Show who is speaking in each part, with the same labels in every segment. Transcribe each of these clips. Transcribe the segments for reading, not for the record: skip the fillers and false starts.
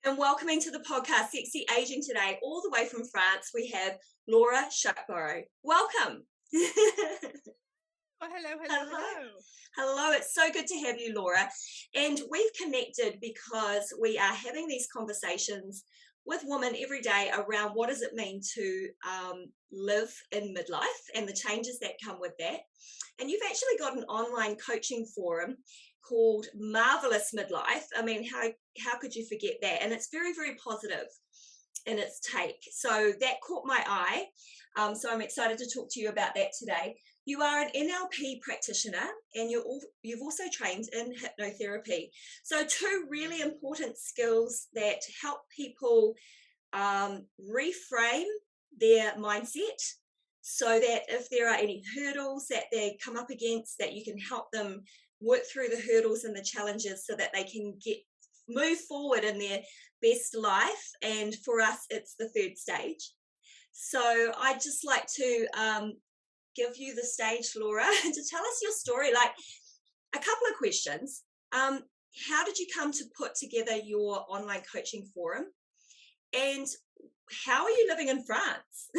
Speaker 1: And welcoming to the podcast, Sexy Aging today, all the way from France, we have Laura Shuckburgh. Welcome.
Speaker 2: Oh, hello, hello,
Speaker 1: Hello.
Speaker 2: hello.
Speaker 1: Hello, it's so good to have you, Laura. And we've connected because we are having these conversations with women every day around what does it mean to live in midlife and the changes that come with that. And you've actually got an online coaching forum called Marvellous Midlife. I mean, how could you forget that? And it's very, very positive in its take. So that caught my eye. So I'm excited to talk to you about that today. You are an NLP practitioner and you've also trained in hypnotherapy. So, two really important skills that help people reframe their mindset so that if there are any hurdles that they come up against, that you can help them work through the hurdles and the challenges so that they can move forward in their best life. And for us, it's the third stage. So I'd just like to give you the stage, Laura, to tell us your story. Like, a couple of questions. How did you come to put together your online coaching forum? And how are you living in France?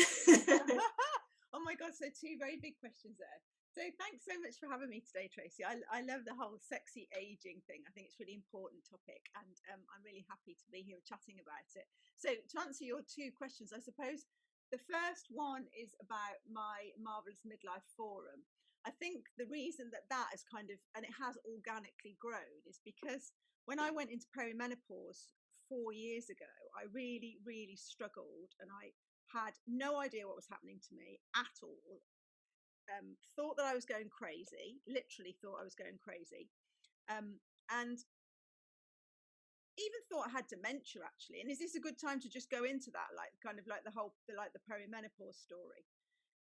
Speaker 2: Oh my God, so two very big questions there. So thanks so much for having me today, Tracy. I love the whole sexy aging thing. I think it's a really important topic, and I'm really happy to be here chatting about it. So to answer your two questions, I suppose the first one is about my Marvellous Midlife Forum. I think the reason that has kind of, and it has organically grown, is because when I went into perimenopause 4 years ago, I really, really struggled, and I had no idea what was happening to me at all. Thought that I was going crazy, literally thought I was going crazy, and even thought I had dementia actually. And is this a good time to just go into that, like kind of like the perimenopause story?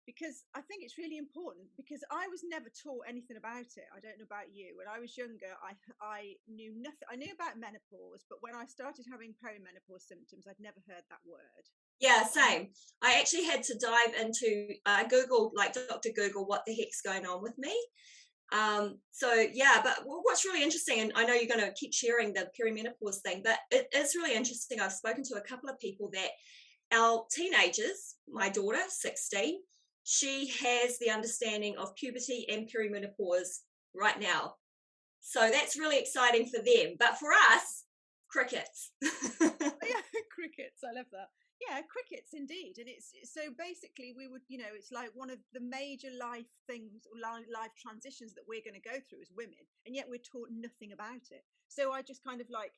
Speaker 2: Because I think it's really important, because I was never taught anything about it. I don't know about you. When I was younger, I knew nothing. I knew about menopause, but when I started having perimenopause symptoms, I'd never heard that word.
Speaker 1: Yeah,
Speaker 2: And
Speaker 1: same. I actually had to dive into Google, like Dr. Google, what the heck's going on with me. So yeah, but what's really interesting, and I know you're going to keep sharing the perimenopause thing, but it is really interesting. I've spoken to a couple of people that our teenagers, my daughter, 16, she has the understanding of puberty and perimenopause right now. So that's really exciting for them. But for us, crickets.
Speaker 2: yeah, crickets. I love that. Yeah, crickets indeed. And it's so basically we would, it's like one of the major life things, life transitions that we're going to go through as women, and yet we're taught nothing about it. So I just kind of like,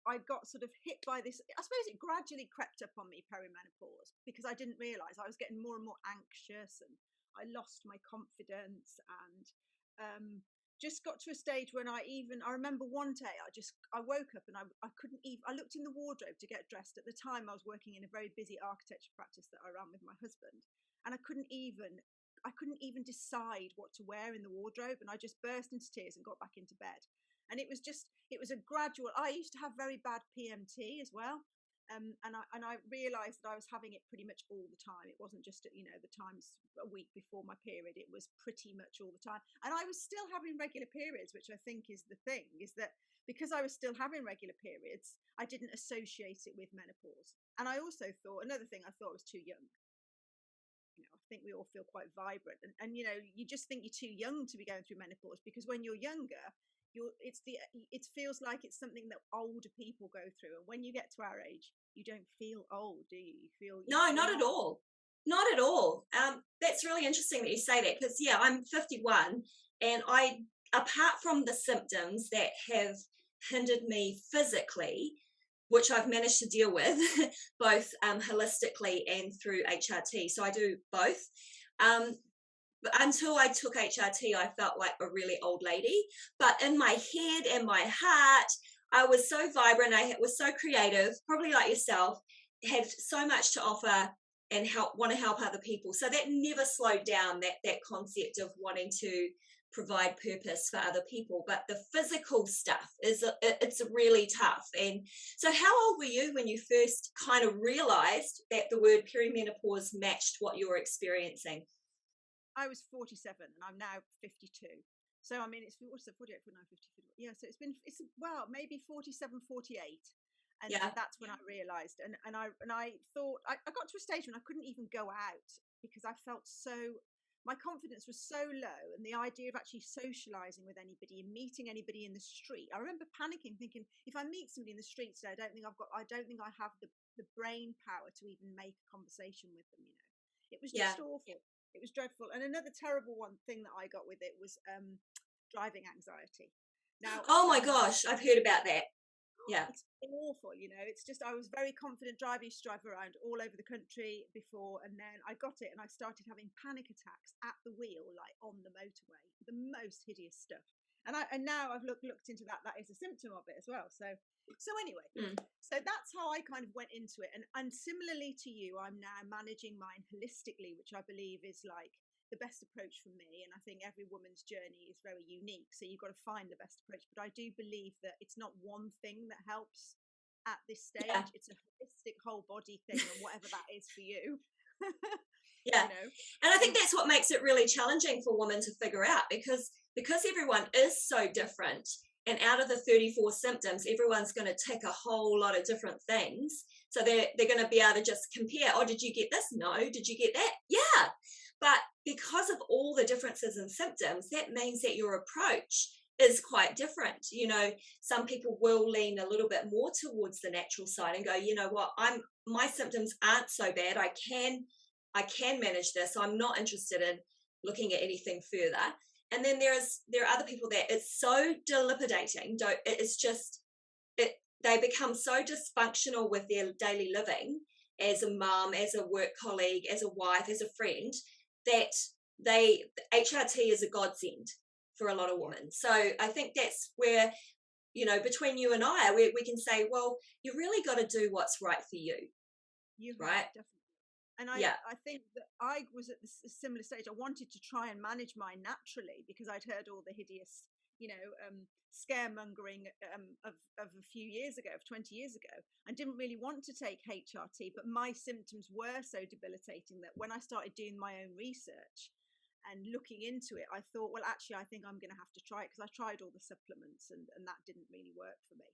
Speaker 2: I got sort of hit by this. I suppose it gradually crept up on me, perimenopause, because I didn't realize I was getting more and more anxious, and I lost my confidence, and just got to a stage when I remember one day I woke up and I couldn't even, I looked in the wardrobe to get dressed. At the time I was working in a very busy architecture practice that I ran with my husband, and I couldn't even decide what to wear in the wardrobe, and I just burst into tears and got back into bed. And it was a gradual. I used to have very bad PMT as well. And I realised that I was having it pretty much all the time. It wasn't just at, the times a week before my period. It was pretty much all the time. And I was still having regular periods, which I think is the thing, is that because I was still having regular periods, I didn't associate it with menopause. And I also thought, another thing, I thought I was too young. I think we all feel quite vibrant, and you just think you're too young to be going through menopause, because when you're younger, it feels like it's something that older people go through, and when you get to our age, you don't feel old, do you? You feel
Speaker 1: No,
Speaker 2: you're
Speaker 1: not at
Speaker 2: not.
Speaker 1: all. Not at all. That's really interesting that you say that because, yeah, I'm 51 and apart from the symptoms that have hindered me physically, which I've managed to deal with both holistically and through HRT. So I do both. But until I took HRT, I felt like a really old lady. But in my head and my heart, I was so vibrant. I was so creative, probably like yourself, had so much to offer and want to help other people. So that never slowed down, that concept of wanting to provide purpose for other people. But the physical stuff it's really tough. And so how old were you when you first kind of realized that the word perimenopause matched what you were experiencing?
Speaker 2: I was 47 and I'm now 52. So I mean, it's what's the 48, 49, 50, 50. Yeah, so it's well, maybe 47, 48. And
Speaker 1: Yeah.
Speaker 2: that's when I realized, and I thought I got to a stage when I couldn't even go out because I felt so, my confidence was so low, and the idea of actually socializing with anybody and meeting anybody in the street, I remember panicking, thinking, if I meet somebody in the street today, I don't think I have the brain power to even make a conversation with them. It was
Speaker 1: Yeah.
Speaker 2: just awful. It was dreadful. And another terrible one thing that I got with it was driving anxiety. Now,
Speaker 1: Oh my gosh, I've heard about that. Yeah.
Speaker 2: it's awful. It's just, I was very confident driving, used to drive around all over the country before, and then I got it and I started having panic attacks at the wheel, like on the motorway, the most hideous stuff. And now I've looked into that is a symptom of it as well. So anyway,
Speaker 1: Mm.
Speaker 2: so that's how I kind of went into it. And similarly to you, I'm now managing mine holistically, which I believe is like the best approach for me. And I think every woman's journey is very unique, so you've got to find the best approach. But I do believe that it's not one thing that helps at this stage.
Speaker 1: Yeah.
Speaker 2: It's a holistic whole body thing, and whatever that is for you.
Speaker 1: Yeah. And I think
Speaker 2: And
Speaker 1: that's what makes it really challenging for women to figure out, because everyone is so different, and out of the 34 symptoms, everyone's going to tick a whole lot of different things. So they're going to be able to just compare. Oh, did you get this? No. Did you get that? Yeah. But because of all the differences in symptoms, that means that your approach is quite different. Some people will lean a little bit more towards the natural side and go, you know what, my symptoms aren't so bad. I can manage this. I'm not interested in looking at anything further. And then there are other people that it's so debilitating. It's just they become so dysfunctional with their daily living as a mum, as a work colleague, as a wife, as a friend, that HRT is a godsend for a lot of women. So I think that's where, between you and I, we can say, well, you really got to do what's right for you.
Speaker 2: you have,
Speaker 1: right?
Speaker 2: definitely. And
Speaker 1: Yeah.
Speaker 2: I think that I was at a similar stage. I wanted to try and manage mine naturally because I'd heard all the hideous, scaremongering of a few years ago, of 20 years ago, and didn't really want to take HRT. But my symptoms were so debilitating that when I started doing my own research and looking into it, I thought, well, actually, I think I'm going to have to try it, because I tried all the supplements and that didn't really work for me.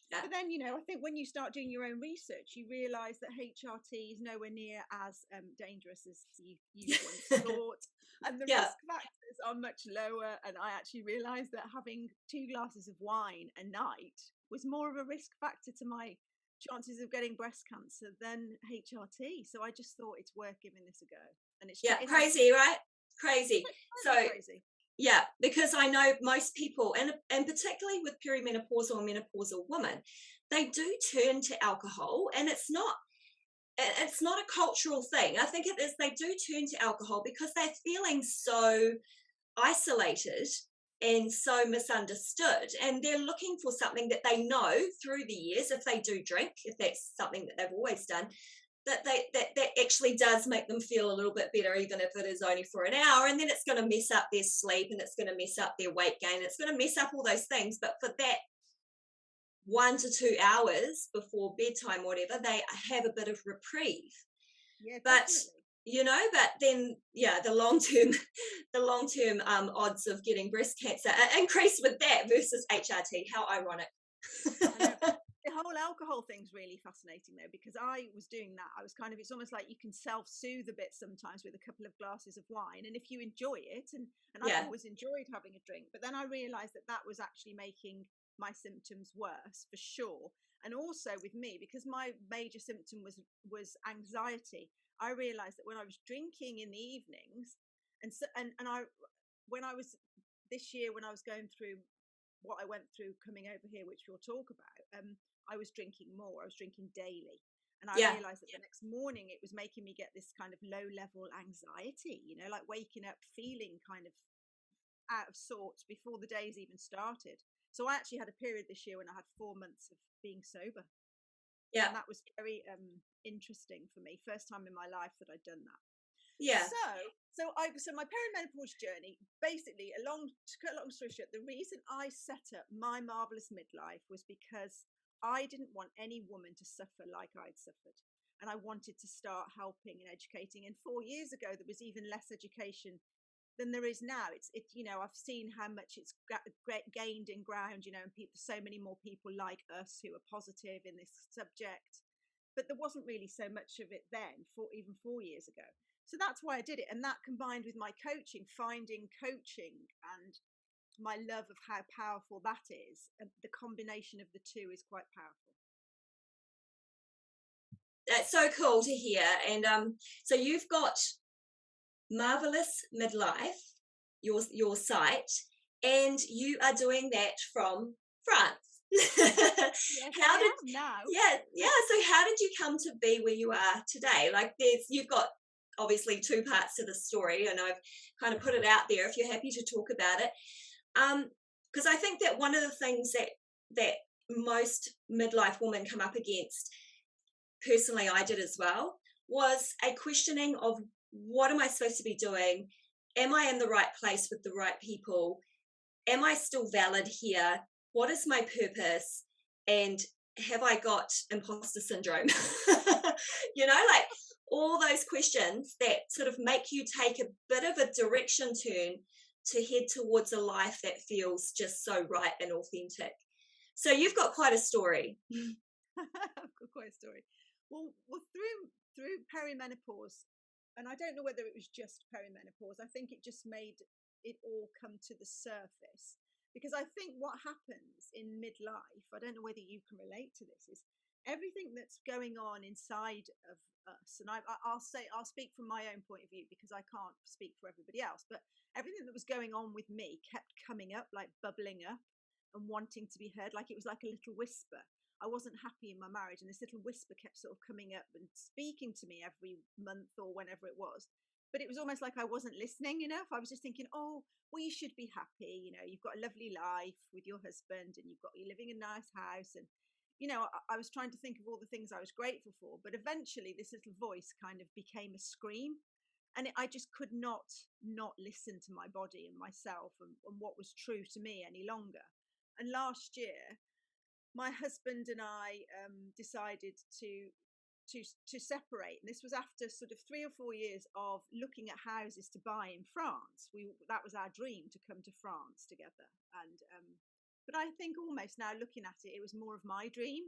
Speaker 1: Yeah.
Speaker 2: But then, I think when you start doing your own research, you realise that HRT is nowhere near as dangerous as you once thought, and the
Speaker 1: Yeah.
Speaker 2: risk factors are much lower. And I actually realised that having 2 glasses of wine a night was more of a risk factor to my chances of getting breast cancer than HRT. So I just thought it's worth giving this a go. And it's
Speaker 1: Crazy, right? Crazy. So
Speaker 2: crazy.
Speaker 1: yeah, because I know most people, and particularly with perimenopausal and menopausal women, they do turn to alcohol, and it's not a cultural thing. I think it is, they do turn to alcohol because they're feeling so isolated and so misunderstood, and they're looking for something that they know through the years, if they do drink, if that's something that they've always done, that actually does make them feel a little bit better, even if it is only for an hour. And then it's going to mess up their sleep, and it's going to mess up their weight gain, it's going to mess up all those things. But for that 1 to 2 hours before bedtime, whatever, they have a bit of reprieve.
Speaker 2: Yeah,
Speaker 1: but
Speaker 2: definitely.
Speaker 1: but then the long term odds of getting breast cancer are increased with that versus HRT. How ironic.
Speaker 2: I know. The whole alcohol thing's really fascinating though, because I was doing that. I was kind of, it's almost like you can self-soothe a bit sometimes with a couple of glasses of wine. And if you enjoy it, and I've always enjoyed having a drink, but then I realized that was actually making my symptoms worse for sure. And also with me, because my major symptom was anxiety, I realized that when I was drinking in the evenings, and when I was this year, when I was going through what I went through coming over here, which we'll talk about, I was drinking more. I was drinking daily. And I realized that the next morning it was making me get this kind of low level anxiety, like waking up feeling kind of out of sorts before the days even started. So I actually had a period this year when I had 4 months of being sober.
Speaker 1: Yeah.
Speaker 2: And that was very interesting for me. First time in my life that I'd done that.
Speaker 1: Yeah.
Speaker 2: So my perimenopause journey, basically, to cut a long story short, the reason I set up my Marvellous Midlife was because I didn't want any woman to suffer like I'd suffered. And I wanted to start helping and educating. And 4 years ago, there was even less education than there is now. I've seen how much it's gained in ground, and so many more people like us who are positive in this subject. But there wasn't really so much of it then, even 4 years ago. So that's why I did it. And that combined with my coaching, finding coaching and my love of how powerful that is, the combination of the two is quite powerful.
Speaker 1: That's so cool to hear. And so you've got Marvellous Midlife, your site, and you are doing that from France.
Speaker 2: Yes,
Speaker 1: How did
Speaker 2: now?
Speaker 1: yeah. So how did you come to be where you are today? Like you've got obviously two parts to the story, and I've kind of put it out there if you're happy to talk about it. Because I think that one of the things that most midlife women come up against, personally I did as well, was a questioning of what am I supposed to be doing? Am I in the right place with the right people? Am I still valid here? What is my purpose? And have I got imposter syndrome? Like all those questions that sort of make you take a bit of a direction turn to head towards a life that feels just so right and authentic. So you've got quite a story.
Speaker 2: I've got quite a story. Well, through perimenopause, and I don't know whether it was just perimenopause. I think it just made it all come to the surface, because I think what happens in midlife, I don't know whether you can relate to this, is everything that's going on inside of us. And I'll speak from my own point of view because I can't speak for everybody else. But everything that was going on with me kept coming up, like bubbling up and wanting to be heard, like it was like a little whisper. I wasn't happy in my marriage, and this little whisper kept sort of coming up and speaking to me every month or whenever it was. But it was almost like I wasn't listening enough. I was just thinking, oh, well, you should be happy. You've got a lovely life with your husband, and you're living in a nice house. And, I was trying to think of all the things I was grateful for. But eventually this little voice kind of became a scream. And I just could not listen to my body and myself and what was true to me any longer. And last year, my husband and I decided to separate, and this was after sort of 3 or 4 years of looking at houses to buy in France. That was our dream, to come to France together. And but I think almost now looking at it, it was more of my dream.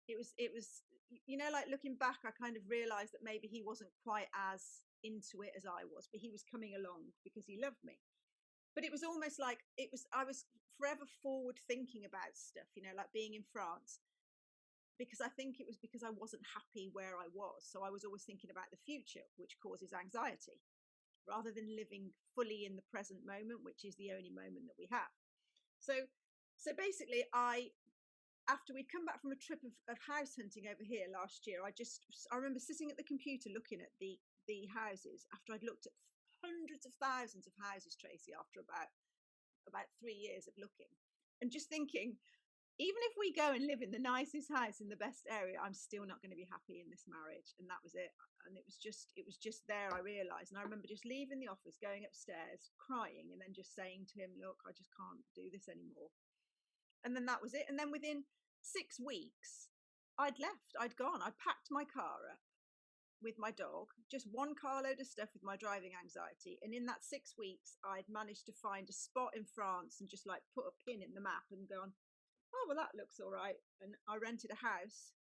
Speaker 2: It was like looking back, I kind of realized that maybe he wasn't quite as into it as I was, but he was coming along because he loved me. But it was almost like I was forever forward thinking about stuff, like being in France, because I think it was because I wasn't happy where I was. So I was always thinking about the future, which causes anxiety, rather than living fully in the present moment, which is the only moment that we have. So basically, after we'd come back from a trip of house hunting over here last year, I remember sitting at the computer looking at the houses after I'd looked at hundreds of thousands of houses, Tracy, after about 3 years of looking, and just thinking, even if we go and live in the nicest house in the best area, I'm still not going to be happy in this marriage. And that was it. And it was just there, I realized. And I remember just leaving the office, going upstairs, crying, and then just saying to him, look, I just can't do this anymore. And then that was it. And then within 6 weeks, I'd left, I'd gone, I'd packed my car up with my dog, just one carload of stuff with my driving anxiety. And in that 6 weeks, I'd managed to find a spot in France and just like put a pin in the map and gone, oh, well, that looks all right. And I rented a house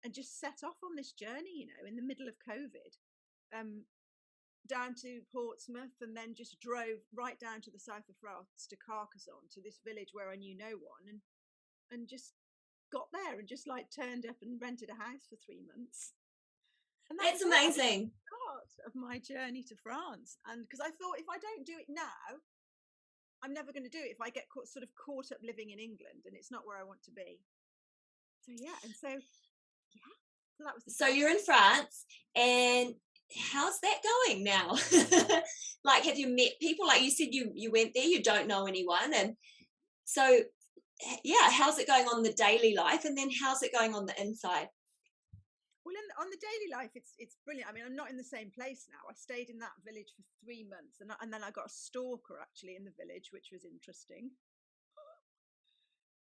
Speaker 2: and just set off on this journey, in the middle of COVID, down to Portsmouth, and then just drove right down to the south of France to Carcassonne, to this village where I knew no one, and just got there and just like turned up and rented a house for 3 months. And
Speaker 1: that's amazing.
Speaker 2: Part of my journey to France. And because I thought, if I don't do it now, I'm never going to do it if I get sort of caught up living in England, and it's not where I want to be. So so that was
Speaker 1: so you're in France, and how's that going now? Like, have you met people? Like you said, you went there, you don't know anyone, and so how's it going on the daily life, and then how's it going on the inside?
Speaker 2: Well, on the daily life, it's brilliant. I mean, I'm not in the same place now. I stayed in that village for 3 months, and then I got a stalker actually in the village, which was interesting.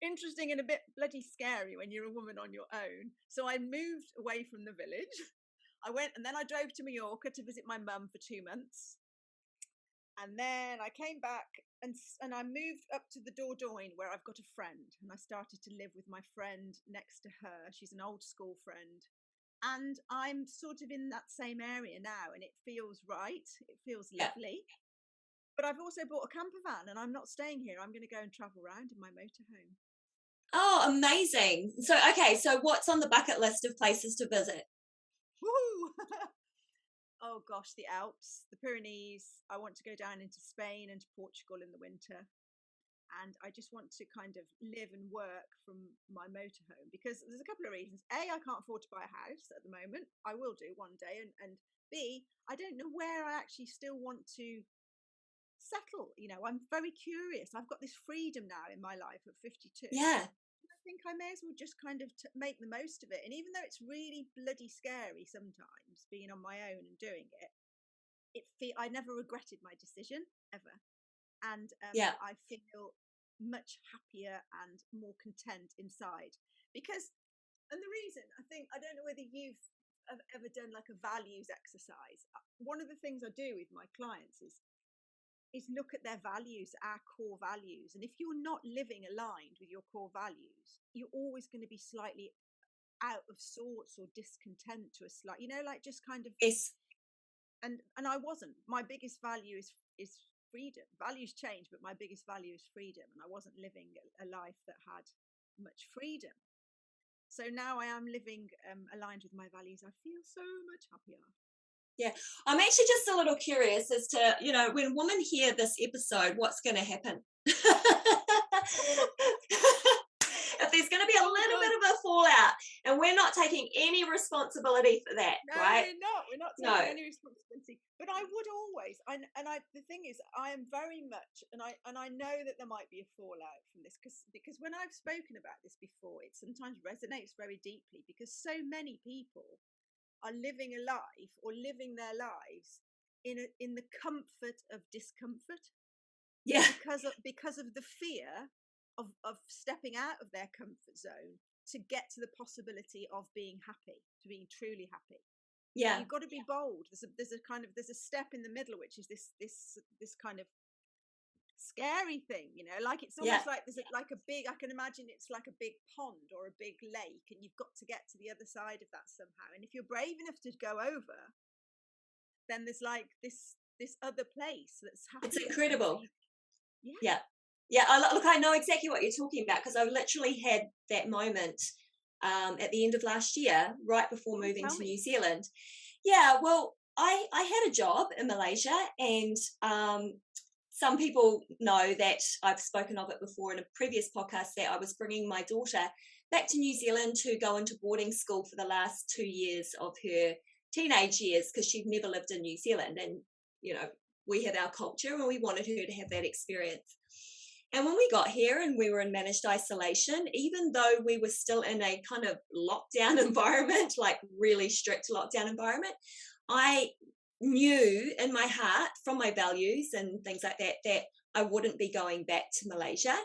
Speaker 2: Interesting and a bit bloody scary when you're a woman on your own. So I moved away from the village. I went, and then I drove to Mallorca to visit my mum for 2 months. And then I came back and I moved up to the Dordogne where I've got a friend, and I started to live with my friend next to her. She's an old school friend. And I'm sort of in that same area now, and it feels right. It feels
Speaker 1: Yeah.
Speaker 2: lovely. But I've also bought a camper van, and I'm not staying here. I'm going to go and travel around in my motorhome.
Speaker 1: Oh, amazing. So, okay, so what's on the bucket list of places to visit?
Speaker 2: Woo! Oh gosh, the Alps, the Pyrenees. I want to go down into Spain and to Portugal in the winter. And I just want to kind of live and work from my motorhome, because there's a couple of reasons. A, I can't afford to buy a house at the moment. I will do one day. And B, I don't know where I actually still want to settle. I'm very curious. I've got this freedom now in my life at 52.
Speaker 1: Yeah.
Speaker 2: I think I may as well just kind of make the most of it. And even though it's really bloody scary sometimes being on my own and doing it, I never regretted my decision ever. And
Speaker 1: Yeah.
Speaker 2: I feel much happier and more content inside, because, and the reason, I think, I don't know whether you've ever done like a values exercise. One of the things I do with my clients is look at their values, our core values. And if you're not living aligned with your core values, you're always going to be slightly out of sorts or discontent to a slight, like just kind of.
Speaker 1: Yes.
Speaker 2: And I wasn't. My biggest value is freedom. Values change, but my biggest value is freedom, and I wasn't living a life that had much freedom. So now I am living aligned with my values. I feel so much happier.
Speaker 1: Yeah. I'm actually just a little curious as to, when women hear this episode, what's going to happen? If there's going to be a little bit of a fallout, and we're not taking any responsibility for that,
Speaker 2: No,
Speaker 1: right?
Speaker 2: we're not taking any responsibility. But I would always, the thing is, I am very much, and I know that there might be a fallout from this, because when I've spoken about this before, it sometimes resonates very deeply, because so many people are living a life, or living their lives in the comfort of discomfort.
Speaker 1: Yeah.
Speaker 2: Because of the fear of stepping out of their comfort zone to get to the possibility of being happy, to being truly happy.
Speaker 1: Yeah.
Speaker 2: So you've got to be bold. There's a step in the middle, which is this kind of scary thing, like it's almost like there's like a big, I can imagine it's like a big pond or a big lake, and you've got to get to the other side of that somehow. And if you're brave enough to go over, then there's like this other place that's happier.
Speaker 1: It's incredible.
Speaker 2: Yeah.
Speaker 1: Yeah. Look, I know exactly what you're talking about, because I literally had that moment at the end of last year, right before moving to New Zealand. Yeah, well, I had a job in Malaysia, and some people know that I've spoken of it before in a previous podcast, that I was bringing my daughter back to New Zealand to go into boarding school for the last 2 years of her teenage years, because she'd never lived in New Zealand. And, we have our culture, and we wanted her to have that experience. And when we got here and we were in managed isolation, even though we were still in a kind of lockdown environment, like really strict lockdown environment, I knew in my heart, from my values and things like that, that I wouldn't be going back to Malaysia.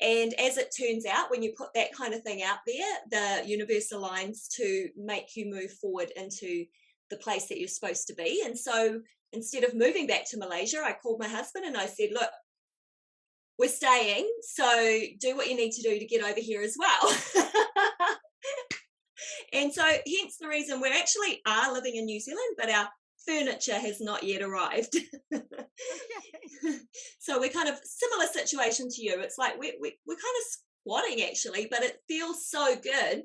Speaker 1: And as it turns out, when you put that kind of thing out there, the universe aligns to make you move forward into the place that you're supposed to be. And so instead of moving back to Malaysia, I called my husband and I said, look, we're staying, so do what you need to do to get over here as well. And so hence the reason we actually are living in New Zealand, but our furniture has not yet arrived. So we're kind of similar situation to you. It's like we're kind of squatting actually, but it feels so good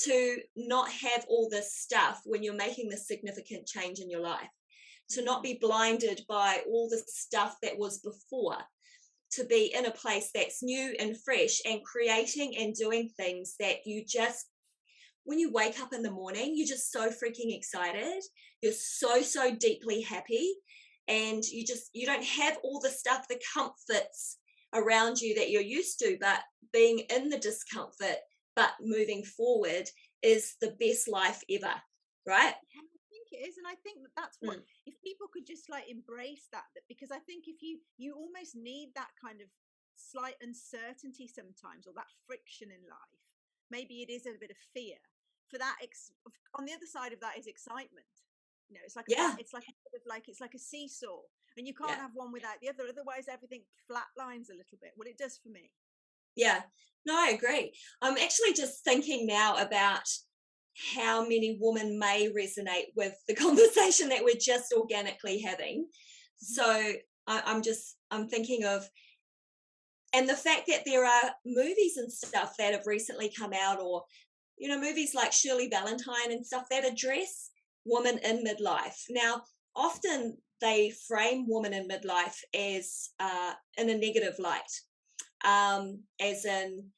Speaker 1: to not have all this stuff when you're making this significant change in your life, to not be blinded by all the stuff that was before, to be in a place that's new and fresh and creating and doing things that you just, when you wake up in the morning, you're just so freaking excited. You're so deeply happy, and you don't have all the stuff, the comforts around you that you're used to, but being in the discomfort but moving forward is the best life ever, right?
Speaker 2: It is, and I think that's what, if people could just like embrace that, because I think if you almost need that kind of slight uncertainty sometimes, or that friction in life. Maybe it is a bit of fear for that. On the other side of that is excitement. It's like it's like a sort of like, it's like a seesaw, and you can't have one without the other. Otherwise, everything flatlines a little bit. Well, it does for me.
Speaker 1: Yeah. No, I agree. I'm actually just thinking now about how many women may resonate with the conversation that we're just organically having. So I'm thinking of, and the fact that there are movies and stuff that have recently come out, or, you know, movies like Shirley Valentine and stuff that address women in midlife. Now, often they frame women in midlife as in a negative light, as in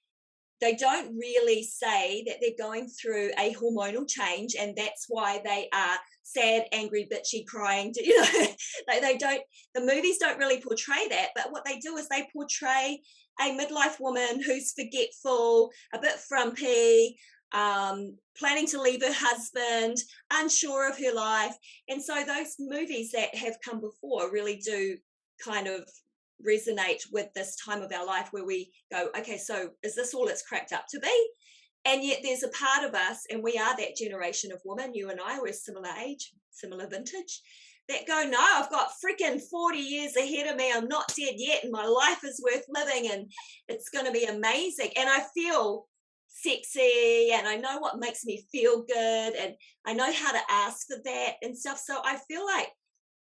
Speaker 1: they don't really say that they're going through a hormonal change and that's why they are sad, angry, bitchy, crying. You know, they don't, the movies don't really portray that, but what they do is they portray a midlife woman who's forgetful, a bit frumpy, planning to leave her husband, unsure of her life. And so those movies that have come before really do kind of resonate with this time of our life where we go, okay, so is this all it's cracked up to be? And yet there's a part of us, and we are that generation of women, you and I, we're similar age, similar vintage, that go, no, I've got freaking 40 years ahead of me, I'm not dead yet, and my life is worth living, and it's going to be amazing, and I feel sexy, and I know what makes me feel good, and I know how to ask for that and stuff. So I feel like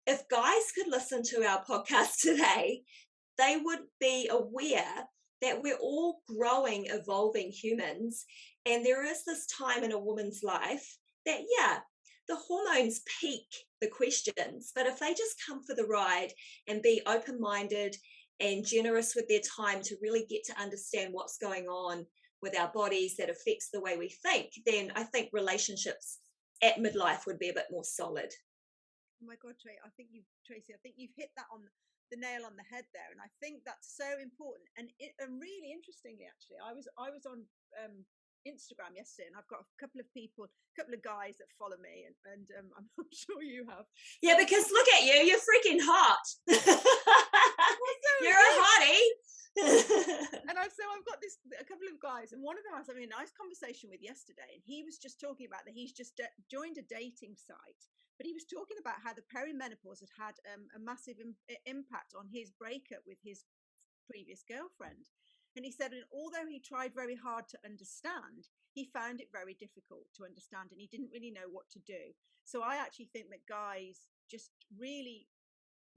Speaker 1: if guys could listen to our podcast today, they would be aware that we're all growing, evolving humans. And there is this time in a woman's life that, yeah, the hormones pique the questions, but if they just come for the ride and be open-minded and generous with their time to really get to understand what's going on with our bodies that affects the way we think, then I think relationships at midlife would be a bit more solid.
Speaker 2: Oh my God, Tracy, I think you've hit that on the nail on the head there, and I think that's so important. And really interestingly, actually, I was on Instagram yesterday, and I've got a couple of guys that follow me, and I'm sure you have.
Speaker 1: Yeah, because look at you, you're freaking hot. You're a hottie.
Speaker 2: And I've got a couple of guys, and one of them I was having a nice conversation with yesterday, and he was just talking about that he's just joined a dating site, but he was talking about how the perimenopause had a massive impact on his breakup with his previous girlfriend. And he said, and although he tried very hard to understand, he found it very difficult to understand, and he didn't really know what to do. So I actually think that guys just really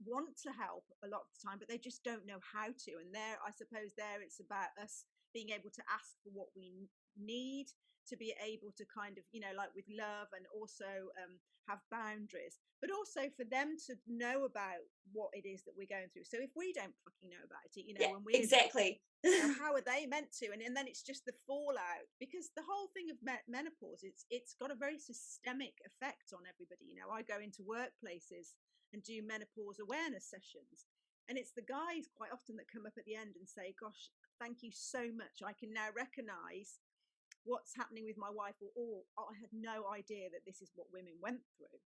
Speaker 2: want to help a lot of the time, but they just don't know how to. And I suppose it's about us being able to ask for what we need, to be able to kind of, like with love, and also have boundaries, but also for them to know about what it is that we're going through. So if we don't fucking know about it,
Speaker 1: yeah,
Speaker 2: when we're
Speaker 1: exactly.
Speaker 2: how are they meant to? And then it's just the fallout, because the whole thing of menopause, it's got a very systemic effect on everybody. I go into workplaces and do menopause awareness sessions, and it's the guys quite often that come up at the end and say, gosh, thank you so much, I can now recognize what's happening with my wife, or I had no idea that this is what women went through.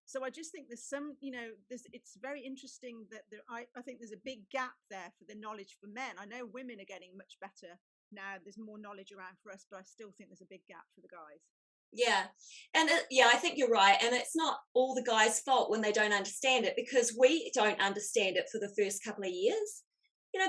Speaker 2: So I just think there's some, it's very interesting that I think there's a big gap there for the knowledge for men. I know women are getting much better now, there's more knowledge around for us, but I still think there's a big gap for the guys.
Speaker 1: Yeah. And yeah, I think you're right. And it's not all the guys' fault when they don't understand it, because we don't understand it for the first couple of years.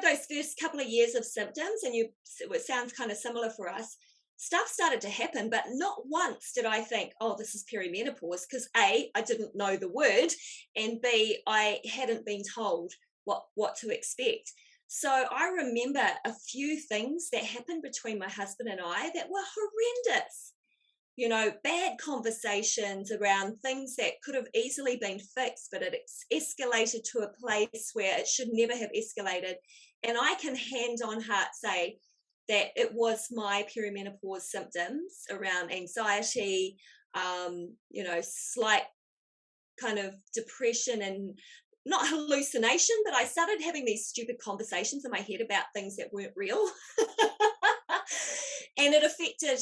Speaker 1: Those first couple of years of symptoms, and it sounds kind of similar for us. Stuff started to happen, but not once did I think, oh, this is perimenopause, because A, I didn't know the word, and B, I hadn't been told what to expect. So I remember a few things that happened between my husband and I that were horrendous. Bad conversations around things that could have easily been fixed, but it escalated to a place where it should never have escalated. And I can hand on heart say that it was my perimenopause symptoms around anxiety, slight kind of depression, and not hallucination, but I started having these stupid conversations in my head about things that weren't real. And it affected,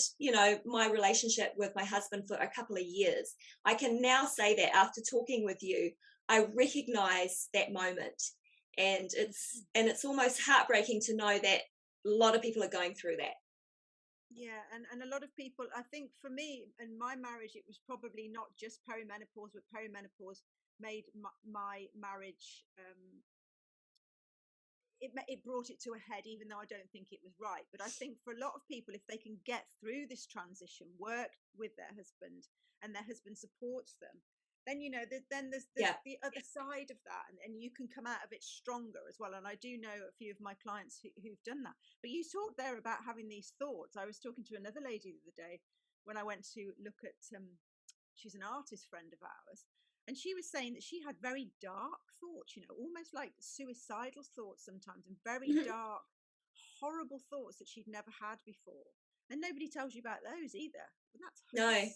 Speaker 1: my relationship with my husband for a couple of years. I can now say that after talking with you, I recognize that moment. And it's almost heartbreaking to know that a lot of people are going through that.
Speaker 2: Yeah, and a lot of people, I think for me, in my marriage, it was probably not just perimenopause, but perimenopause made my marriage, it brought it to a head, even though I don't think it was right. But I think for a lot of people, if they can get through this transition, work with their husband, and their husband supports them, then then there's the other side of that, and you can come out of it stronger as well. And I do know a few of my clients who've done that. But you talked there about having these thoughts. I was talking to another lady the other day when I went to look at she's an artist friend of ours, and she was saying that she had very dark thoughts, almost like suicidal thoughts sometimes, and very
Speaker 1: Mhm.
Speaker 2: dark, horrible thoughts that she'd never had before. And nobody tells you about those either. And
Speaker 1: No.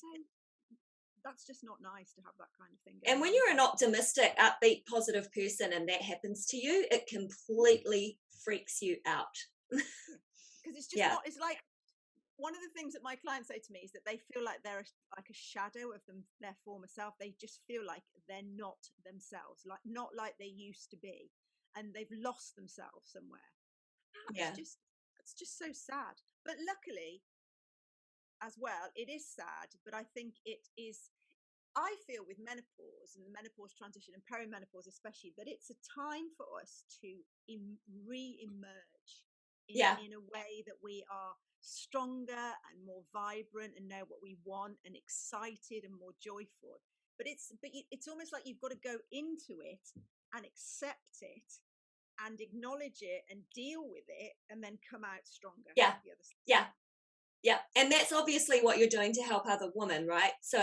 Speaker 2: that's just not nice to have that kind of thing
Speaker 1: And
Speaker 2: going
Speaker 1: when
Speaker 2: on.
Speaker 1: you're an optimistic, upbeat, positive person and that happens to you, it completely freaks you out.
Speaker 2: Because it's just
Speaker 1: Yeah.
Speaker 2: not, it's like, one of the things that my clients say to me is that they feel like they're like a shadow of their former self. They just feel like they're not themselves, like not like they used to be, and they've lost themselves somewhere.
Speaker 1: Yeah.
Speaker 2: It's just so sad. But luckily, as well, it is sad. But I think it is. I feel with menopause and the menopause transition and perimenopause, especially, that it's a time for us to re-emerge
Speaker 1: Yeah.
Speaker 2: in a way that we are stronger and more vibrant and know what we want and excited and more joyful. But it's almost like you've got to go into it and accept it and acknowledge it and deal with it, and then come out stronger
Speaker 1: Yeah.
Speaker 2: the other side.
Speaker 1: Yeah. Yeah. And that's obviously what you're doing to help other women, right? So,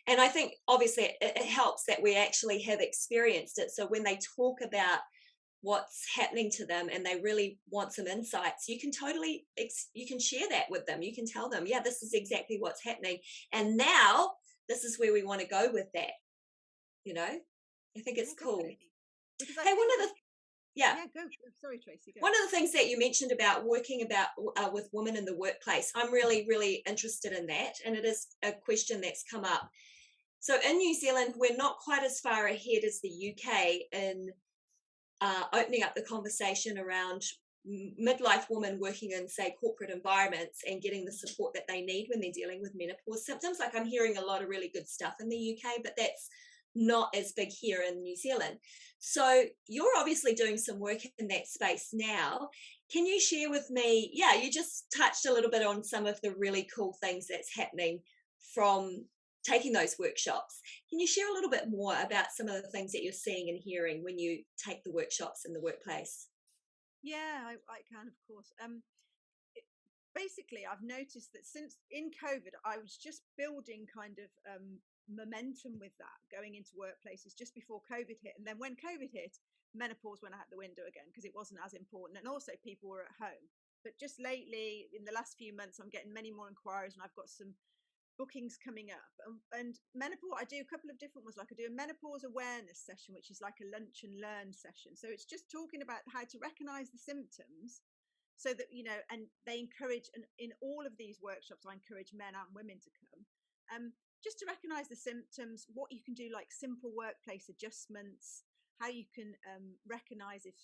Speaker 1: and I think obviously it helps that we actually have experienced it. So when they talk about what's happening to them and they really want some insights, you can totally you can share that with them. You can tell them, yeah, this is exactly what's happening, and now this is where we want to go with that. I think it's cool.
Speaker 2: Definitely. Because I
Speaker 1: Hey,
Speaker 2: think
Speaker 1: yeah,
Speaker 2: yeah, go. Sorry, Tracy, go.
Speaker 1: one of the things that you mentioned about working with women in the workplace, I'm really, really interested in that, and it is a question that's come up. So in New Zealand, we're not quite as far ahead as the UK in opening up the conversation around midlife women working in, say, corporate environments and getting the support that they need when they're dealing with menopause symptoms. Like, I'm hearing a lot of really good stuff in the UK, but that's not as big here in New Zealand. So you're obviously doing some work in that space now. Can you share with me, you just touched a little bit on some of the really cool things that's happening from taking those workshops. Can you share a little bit more about some of the things that you're seeing and hearing when you take the workshops in the workplace?
Speaker 2: Yeah, I can, of course. Basically, I've noticed that since in COVID, I was just building kind of momentum with that, going into workplaces just before COVID hit. And then when COVID hit, menopause went out the window again because it wasn't as important. And also, people were at home. But just lately, in the last few months, I'm getting many more inquiries, and I've got some bookings coming up. And menopause, I do a couple of different ones. Like, I do a menopause awareness session, which is like a lunch and learn session. So it's just talking about how to recognize the symptoms, so that and they encourage, and in all of these workshops I encourage men and women to come, just to recognize the symptoms, what you can do, like simple workplace adjustments, how you can recognize if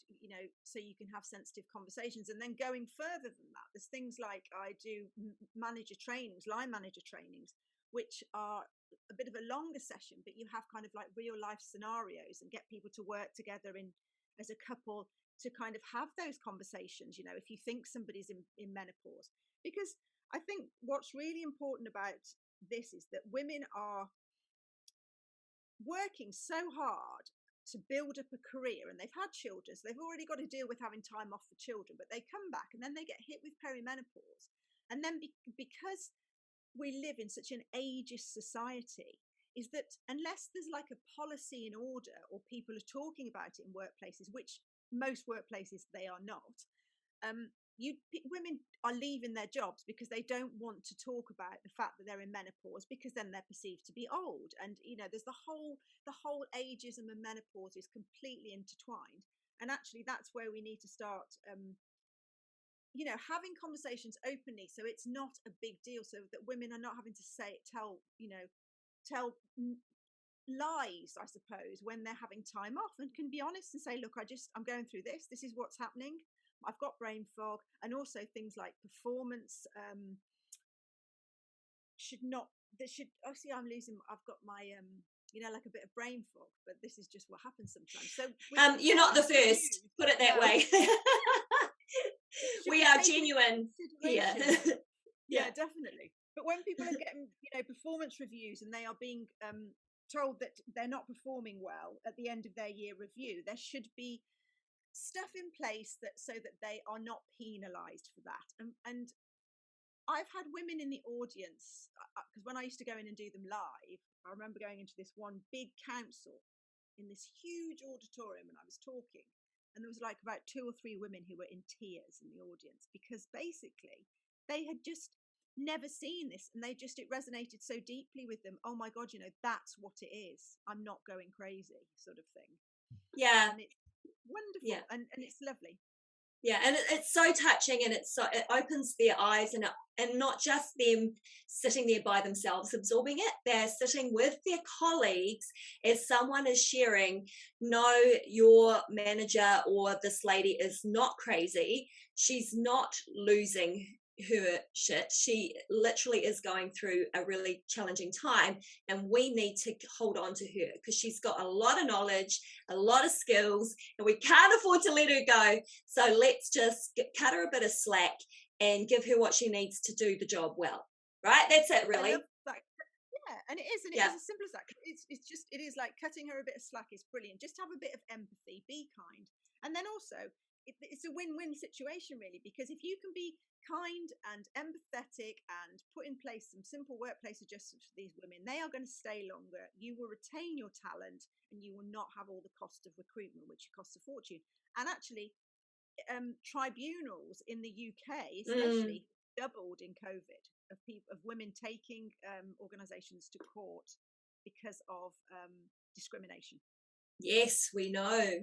Speaker 2: so you can have sensitive conversations. And then going further than that, there's things like I do manager trainings, line manager trainings, which are a bit of a longer session, but you have kind of like real life scenarios and get people to work together as a couple to kind of have those conversations, if you think somebody's in menopause. Because I think what's really important about this is that women are working so hard to build up a career, and they've had children, so they've already got to deal with having time off for children, but they come back and then they get hit with perimenopause. And then because we live in such an ageist society, is that unless there's like a policy in order, or people are talking about it in workplaces, which most workplaces they are not, women are leaving their jobs because they don't want to talk about the fact that they're in menopause, because then they're perceived to be old. And there's the whole ageism and menopause is completely intertwined. And actually, that's where we need to start having conversations openly, so it's not a big deal, so that women are not having to tell lies, I suppose, when they're having time off, and can be honest and say, look, I'm going through this is what's happening, I've got brain fog. And also things like performance should not, that should, oh, see, I've got my like a bit of brain fog. But this is just what happens sometimes. So
Speaker 1: you're not the
Speaker 2: reviews,
Speaker 1: first, put it that
Speaker 2: no,
Speaker 1: way.
Speaker 2: should
Speaker 1: We
Speaker 2: be
Speaker 1: are
Speaker 2: taken into
Speaker 1: genuine here.
Speaker 2: consideration.
Speaker 1: Yeah.
Speaker 2: Yeah, definitely. But when people are getting, performance reviews and they are being told that they're not performing well at the end of their year review, there should be stuff in place so that they are not penalised for that. And I've had women in the audience, because when I used to go in and do them live, I remember going into this one big council in this huge auditorium and I was talking, and there was like about 2 or 3 women who were in tears in the audience, because basically they had just never seen this, and it resonated so deeply with them. Oh my God, that's what it is. I'm not going crazy, sort of thing.
Speaker 1: Yeah.
Speaker 2: And it's wonderful.
Speaker 1: Yeah.
Speaker 2: And it's lovely.
Speaker 1: Yeah, and it's so touching, and it opens their eyes, and not just them sitting there by themselves absorbing it. They're sitting with their colleagues as someone is sharing, no, your manager or this lady is not crazy. She's not losing her shit. She literally is going through a really challenging time, and we need to hold on to her because she's got a lot of knowledge, a lot of skills, and we can't afford to let her go. So let's just cut her a bit of slack and give her what she needs to do the job well. Right? That's it, really.
Speaker 2: I love that. Yeah, and it is as simple as that. It is like cutting her a bit of slack is brilliant. Just have a bit of empathy, be kind, and then also it's a win-win situation, really, because if you can be kind and empathetic and put in place some simple workplace adjustments for these women, they are going to stay longer. You will retain your talent, and you will not have all the cost of recruitment, which costs a fortune. And actually, tribunals in the UK especially doubled in COVID of women taking organisations to court because of discrimination.
Speaker 1: Yes, we know.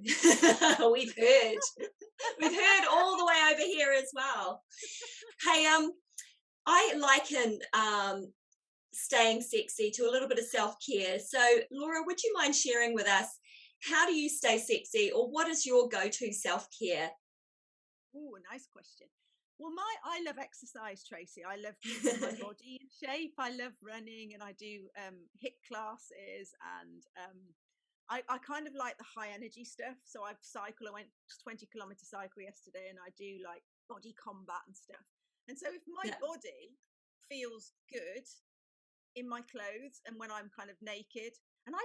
Speaker 1: We've heard. We've heard all the way over here as well. Hey, I liken staying sexy to a little bit of self-care. So, Laura, would you mind sharing with us, how do you stay sexy, or what is your go-to self-care?
Speaker 2: Oh, a nice question. Well, I love exercise, Tracy. I love keeping my body in shape. I love running, and I do HIIT classes, and I kind of like the high energy stuff. So I went 20-kilometer cycle yesterday, and I do like body combat and stuff. And so if my body feels good in my clothes and when I'm kind of naked, and I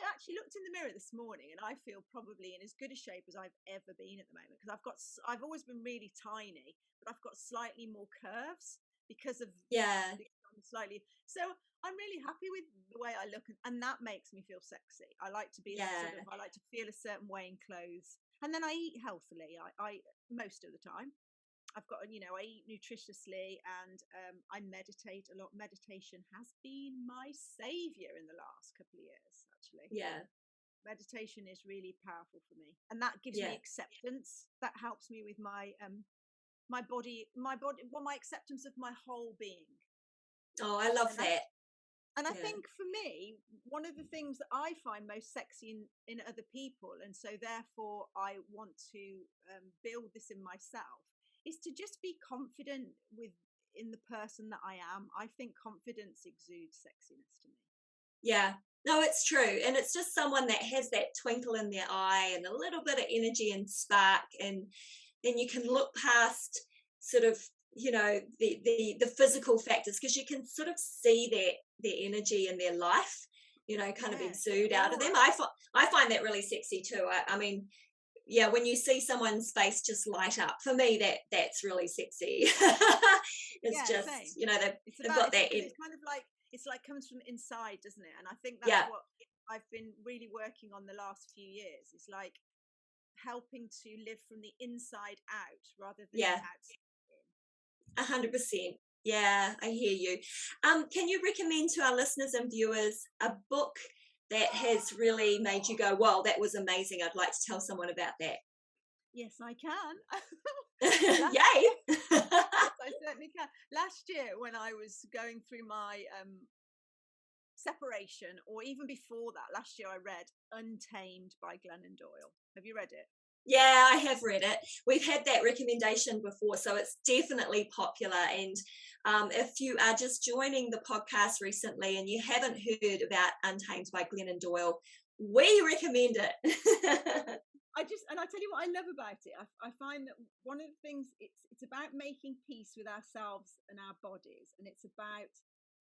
Speaker 2: actually looked in the mirror this morning, and I feel probably in as good a shape as I've ever been at the moment, because I've always been really tiny, but I've got slightly more curves because of slightly. So I'm really happy with the way I look, and that makes me feel sexy. I like to be I like to feel a certain way in clothes, and then I eat healthily. I most of the time. I've got, I eat nutritiously, and I meditate a lot. Meditation has been my savior in the last couple of years, actually.
Speaker 1: Yeah.
Speaker 2: Meditation is really powerful for me, and that gives me acceptance. That helps me with my body, well, my acceptance of my whole being.
Speaker 1: Oh, I love that.
Speaker 2: And I think for me, one of the things that I find most sexy in other people, and so therefore I want to build this in myself, is to just be confident in the person that I am. I think confidence exudes sexiness to me.
Speaker 1: Yeah, no, it's true. And it's just someone that has that twinkle in their eye and a little bit of energy and spark, and then you can look past sort of, the physical factors, because you can sort of see their energy in their life, kind of exude out of them. I find that really sexy too. I mean, yeah, when you see someone's face just light up, for me, that's really sexy. It's just,
Speaker 2: same.
Speaker 1: they've got that.
Speaker 2: It's kind of like, it's like comes from inside, doesn't it? And I think that's what I've been really working on the last few years. It's like helping to live from the inside out rather than the outside in.
Speaker 1: 100%. Yeah, I hear you. Can you recommend to our listeners and viewers a book that has really made you go, "Wow, that was amazing. I'd like to tell someone about that"?
Speaker 2: Yes, I can.
Speaker 1: Yay!
Speaker 2: Yes, I certainly can. Last year, when I was going through my separation, or even before that, last year I read Untamed by Glennon Doyle. Have you read it?
Speaker 1: Yeah, I have read it. We've had that recommendation before, so it's definitely popular. And if you are just joining the podcast recently and you haven't heard about Untamed by Glennon Doyle, we recommend it.
Speaker 2: And I tell you what I love about it. I find that one of the things, it's about making peace with ourselves and our bodies, and it's about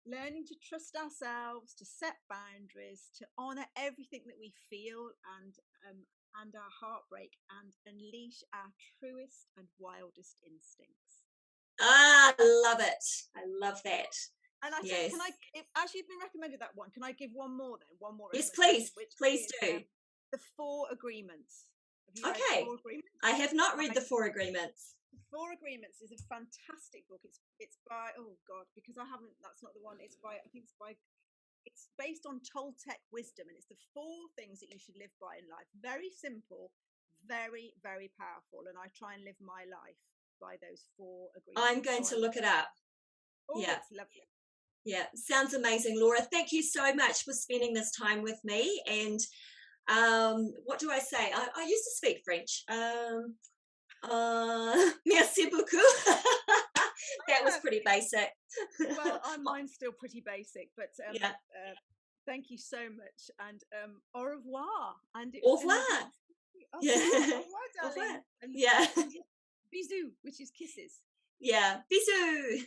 Speaker 2: learning to trust ourselves, to set boundaries, to honor everything that we feel, and our heartbreak, and unleash our truest and wildest instincts.
Speaker 1: Ah, I love it. I love that.
Speaker 2: And I say,
Speaker 1: Yes.
Speaker 2: as you've been recommended that one, can I give one more then? One more
Speaker 1: Yes,
Speaker 2: recommendation,
Speaker 1: please.
Speaker 2: which
Speaker 1: Please
Speaker 2: is
Speaker 1: do.
Speaker 2: the Four Agreements. Have you read the
Speaker 1: Okay.
Speaker 2: Four Agreements?
Speaker 1: I have not read the Four Agreements.
Speaker 2: The Four Agreements is a fantastic book. It's by, oh God, because I haven't. That's not the one. It's by, I think it's by. It's based on Toltec wisdom, and it's the four things that you should live by in life. Very simple, very, very powerful. And I try and live my life by those four agreements.
Speaker 1: I'm going to look it up.
Speaker 2: Oh,
Speaker 1: Yeah.
Speaker 2: it's lovely.
Speaker 1: Yeah, sounds amazing, Laura. Thank you so much for spending this time with me. And what do I say? I used to speak French. Merci beaucoup. That was pretty basic.
Speaker 2: Well, mine's still pretty basic, but
Speaker 1: Yeah.
Speaker 2: thank you so much, and au revoir. And
Speaker 1: Au revoir.
Speaker 2: Au
Speaker 1: Yeah.
Speaker 2: revoir, au revoir,
Speaker 1: Au
Speaker 2: darling.
Speaker 1: revoir. Yeah.
Speaker 2: Bisous, which is kisses.
Speaker 1: Yeah. Bisous.